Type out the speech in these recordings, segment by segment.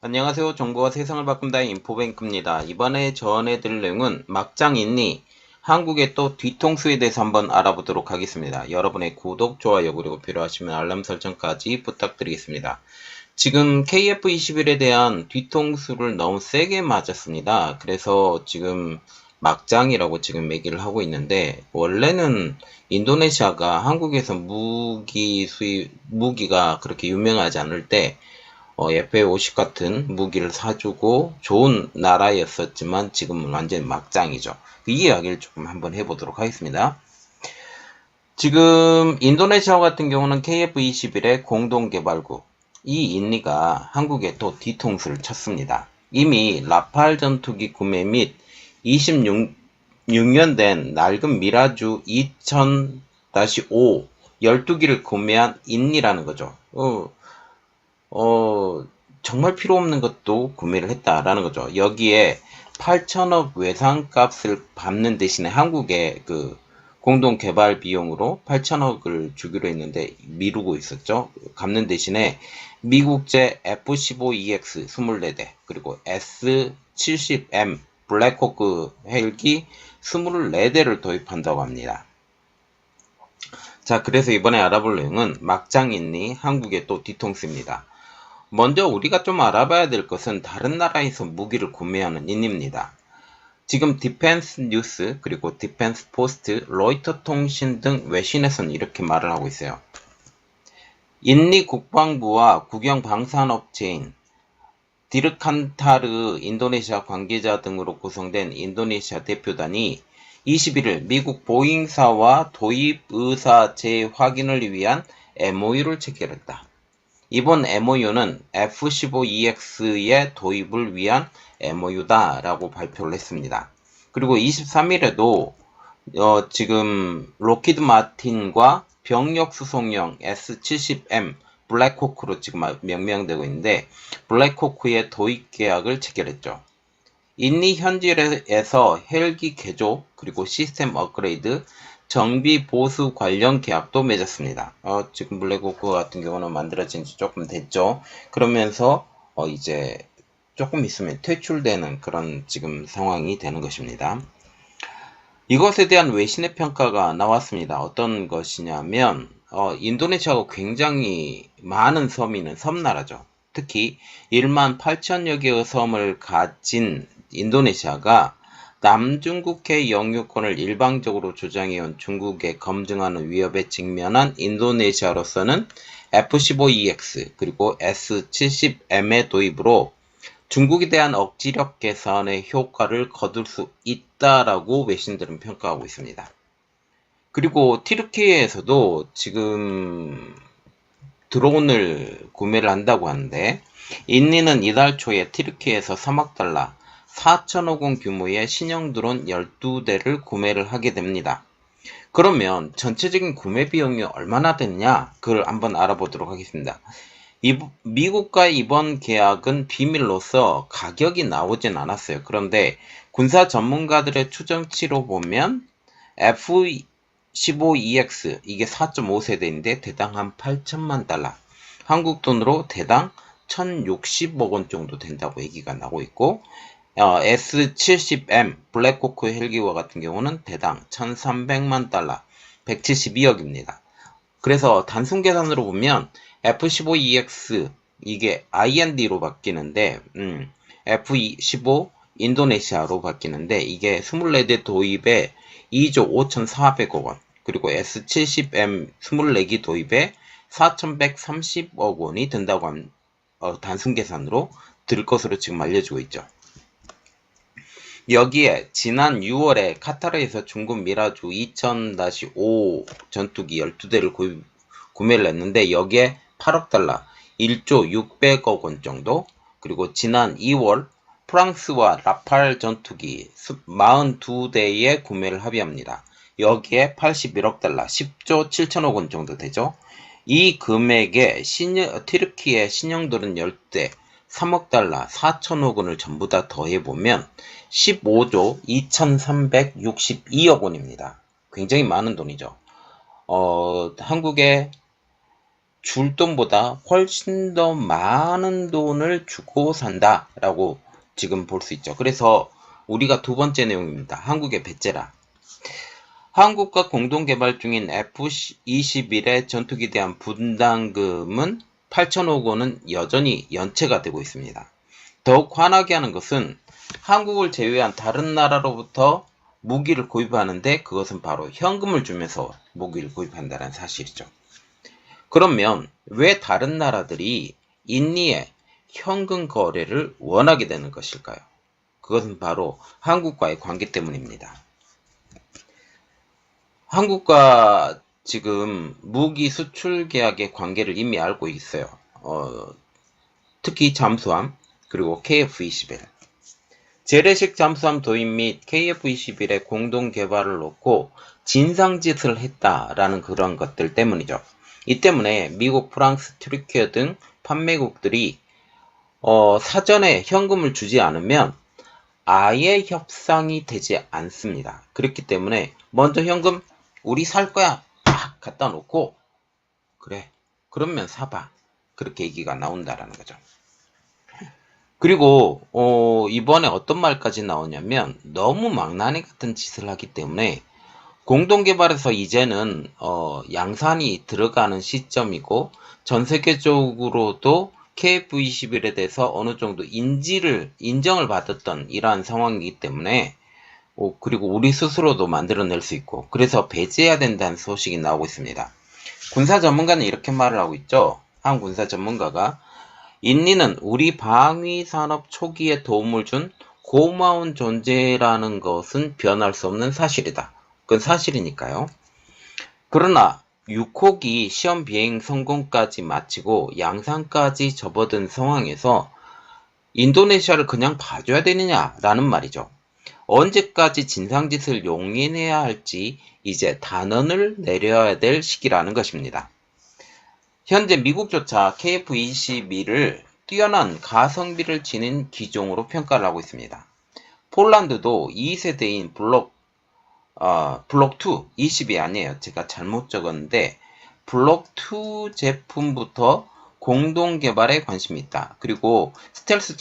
안녕하세요. 정보가 세상을 바꾼다 인포뱅크입니다. 이번에 전해드릴 내용은 막장 있니? 한국의 또 뒤통수에 대해서 한번 알아보도록 하겠습니다. 여러분의 구독, 좋아요, 그리고 필요하시면 알람 설정까지 부탁드리겠습니다. 지금 KF21에 대한 뒤통수를 너무 세게 맞았습니다. 그래서 지금 막장이라고 지금 얘기를 하고 있는데, 원래는 인도네시아가 한국에서 무기가 그렇게 유명하지 않을 때 F-50 같은 무기를 사주고 좋은 나라였었지만 지금은 완전히 막장이죠. 이 이야기를 조금 한번 해보도록 하겠습니다. 지금 인도네시아 같은 경우는 KF-21의 공동개발국, 이 인리가 한국에 또 뒤통수를 쳤습니다. 이미 라팔 전투기 구매 및 26년 된 낡은 미라주 2000-5 12기를 구매한 인리라는 거죠. 정말 필요 없는 것도 구매를 했다라는 거죠. 여기에 8천억 외상값을 받는 대신에 한국에 그 공동 개발 비용으로 8천억을 주기로 했는데 미루고 있었죠. 갚는 대신에 미국제 F-15EX 24대 그리고 S-70M 블랙호크 헬기 24대를 도입한다고 합니다. 자, 그래서 이번에 알아볼 내용은 막장있니 한국의 또 뒤통수입니다. 먼저 우리가 좀 알아봐야 될 것은 다른 나라에서 무기를 구매하는 인입니다. 지금 디펜스 뉴스 그리고 디펜스 포스트, 로이터 통신 등 외신에서는 이렇게 말을 하고 있어요. 인리 국방부와 국영 방산업체인 디르칸타르 인도네시아 관계자 등으로 구성된 인도네시아 대표단이 21일 미국 보잉사와 도입 의사 재확인을 위한 MOU를 체결했다. 이번 MOU는 F-15EX의 도입을 위한 MOU다라고 발표를 했습니다. 그리고 23일에도 지금 로키드 마틴과 병력 수송용 S-70M 블랙호크로 지금 명명되고 있는데 블랙호크의 도입 계약을 체결했죠. 인리 현지에서 헬기 개조 그리고 시스템 업그레이드 정비 보수 관련 계약도 맺었습니다. 지금 블랙호크 같은 경우는 만들어진 지 조금 됐죠. 그러면서 이제 조금 있으면 퇴출되는 그런 지금 상황이 되는 것입니다. 이것에 대한 외신의 평가가 나왔습니다. 어떤 것이냐면 인도네시아가 굉장히 많은 섬이 있는 섬나라죠. 특히 1만 8천여 개의 섬을 가진 인도네시아가 남중국해 영유권을 일방적으로 주장해온 중국에 검증하는 위협에 직면한 인도네시아로서는 F-15EX 그리고 S-70M의 도입으로 중국에 대한 억지력 개선의 효과를 거둘 수 있다라고 외신들은 평가하고 있습니다. 그리고 티르키예에서도 지금 드론을 구매를 한다고 하는데 인리는 이달 초에 티르키에서 3억 달러 4천억 원 규모의 신형 드론 12대를 구매를 하게 됩니다. 그러면 전체적인 구매 비용이 얼마나 됐냐? 그걸 한번 알아보도록 하겠습니다. 미국과 이번 계약은 비밀로서 가격이 나오진 않았어요. 그런데 군사 전문가들의 추정치로 보면 F-15EX 이게 4.5세대인데 대당 한 8천만 달러, 한국 돈으로 대당 1,060억 원 정도 된다고 얘기가 나오고 있고 S-70M 블랙호크 헬기와 같은 경우는 대당 1,300만 달러, 172억입니다. 그래서 단순 계산으로 보면 F-15EX 이게 IND로 바뀌는데 F-15 인도네시아로 바뀌는데 이게 24대 도입에 2조 5,400억 원 그리고 S-70M 24기 도입에 4,130억 원이 든다고 하면 단순 계산으로 들 것으로 지금 알려지고 있죠. 여기에 지난 6월에 카타르에서 중국 미라주 2000-5 전투기 12대를 구매를 했는데 여기에 8억 달러, 1조 600억 원 정도, 그리고 지난 2월 프랑스와 라팔 전투기 42대의 구매를 합의합니다. 여기에 81억 달러, 10조 7천억 원 정도 되죠. 이 금액에 티르키의 신형들은 10대, 3억 달러, 4천억 원을 전부 다 더해보면 15조 2362억 원입니다. 굉장히 많은 돈이죠. 한국의 줄 돈보다 훨씬 더 많은 돈을 주고 산다라고 지금 볼 수 있죠. 그래서 우리가 두 번째 내용입니다. 한국의 배째라. 한국과 공동 개발 중인 F-21의 전투기에 대한 분담금은 8천억 원은 여전히 연체가 되고 있습니다. 더욱 화나게 하는 것은 한국을 제외한 다른 나라로부터 무기를 구입하는데 그것은 바로 현금을 주면서 무기를 구입한다는 사실이죠. 그러면 왜 다른 나라들이 인니의 현금 거래를 원하게 되는 것일까요? 그것은 바로 한국과의 관계 때문입니다. 한국과 지금 무기 수출 계약의 관계를 이미 알고 있어요. 특히 잠수함 그리고 KF-21 재래식 잠수함 도입 및 KF-21의 공동 개발을 놓고 진상짓을 했다라는 그런 것들 때문이죠. 이 때문에 미국, 프랑스, 튀르키예 등 판매국들이 사전에 현금을 주지 않으면 아예 협상이 되지 않습니다. 그렇기 때문에 먼저 현금 우리 살 거야 딱 갖다 놓고 그래 그러면 사봐 그렇게 얘기가 나온다라는 거죠. 그리고 이번에 어떤 말까지 나오냐면 너무 망나니 같은 짓을 하기 때문에 공동개발에서 이제는 양산이 들어가는 시점이고 전 세계적으로도 KF-21에 대해서 어느 정도 인정을 받았던 이러한 상황이기 때문에 그리고 우리 스스로도 만들어낼 수 있고 그래서 배제해야 된다는 소식이 나오고 있습니다. 군사 전문가는 이렇게 말을 하고 있죠. 한 군사 전문가가 인니는 우리 방위 산업 초기에 도움을 준 고마운 존재라는 것은 변할 수 없는 사실이다. 그건 사실이니까요. 그러나 6호기 시험 비행 성공까지 마치고 양산까지 접어든 상황에서 인도네시아를 그냥 봐줘야 되느냐라는 말이죠. 언제까지 진상짓을 용인해야 할지 이제 단언을 내려야 될 시기라는 것입니다. 현재 미국조차 KF-21을 뛰어난 가성비를 지닌 기종으로 평가를 하고 있습니다. 폴란드도 2세대인 블록 2, 20이 아니에요. 제가 잘못 적었는데 블록 2 제품부터 공동 개발에 관심이 있다. 그리고 스텔스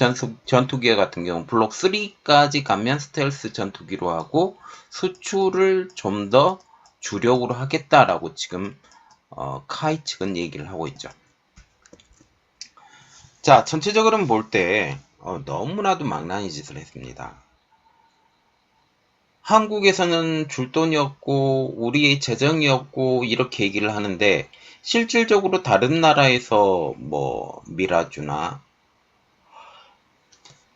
전투기 같은 경우 블록 3까지 가면 스텔스 전투기로 하고 수출을 좀 더 주력으로 하겠다라고 지금 카이 측은 얘기를 하고 있죠. 자, 전체적으로 볼 때 너무나도 망나니 짓을 했습니다. 한국에서는 줄 돈이 없고 우리의 재정이 없고 이렇게 얘기를 하는데 실질적으로 다른 나라에서 뭐 미라주나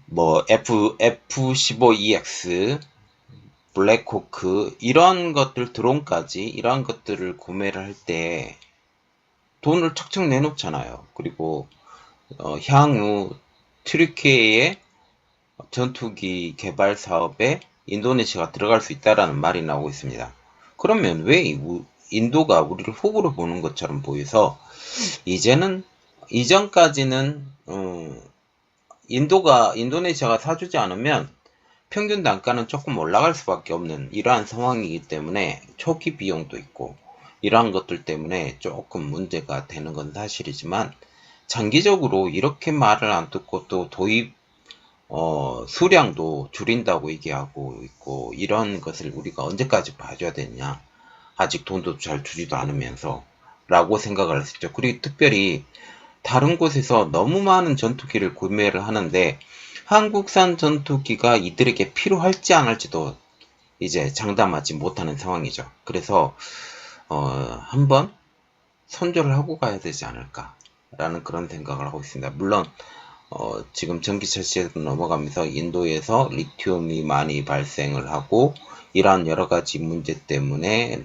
뭐 F-15EX 블랙호크 이런 것들 드론까지 이런 것들을 구매를 할 때 돈을 척척 내놓잖아요. 그리고 향후 튀르키예의 전투기 개발 사업에 인도네시아가 들어갈 수 있다라는 말이 나오고 있습니다. 그러면 왜 인도가 우리를 호구로 보는 것처럼 보여서 이제는 이전까지는 인도네시아가 사주지 않으면 평균 단가는 조금 올라갈 수밖에 없는 이러한 상황이기 때문에 초기 비용도 있고 이러한 것들 때문에 조금 문제가 되는 건 사실이지만 장기적으로 이렇게 말을 안 듣고 또 도입 수량도 줄인다고 얘기하고 있고 이런 것을 우리가 언제까지 봐줘야 되냐 아직 돈도 잘 주지도 않으면서 라고 생각을 했었죠. 그리고 특별히 다른 곳에서 너무 많은 전투기를 구매를 하는데 한국산 전투기가 이들에게 필요할지 안 할지도 이제 장담하지 못하는 상황이죠. 그래서 한번 손절을 하고 가야 되지 않을까라는 그런 생각을 하고 있습니다. 물론 지금 전기차 시대로 넘어가면서 인도에서 리튬이 많이 발생을 하고 이러한 여러 가지 문제 때문에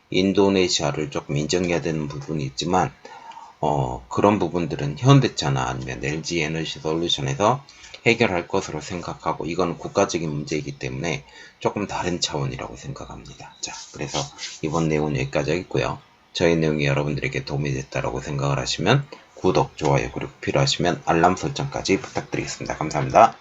인도네시아를 조금 인정해야 되는 부분이 있지만 그런 부분들은 현대차나 아니면 LG 에너지 솔루션에서 해결할 것으로 생각하고 이건 국가적인 문제이기 때문에 조금 다른 차원이라고 생각합니다. 자, 그래서 이번 내용은 여기까지 하겠고요. 저희 내용이 여러분들에게 도움이 됐다고 생각을 하시면 구독, 좋아요, 그리고 필요하시면 알람 설정까지 부탁드리겠습니다. 감사합니다.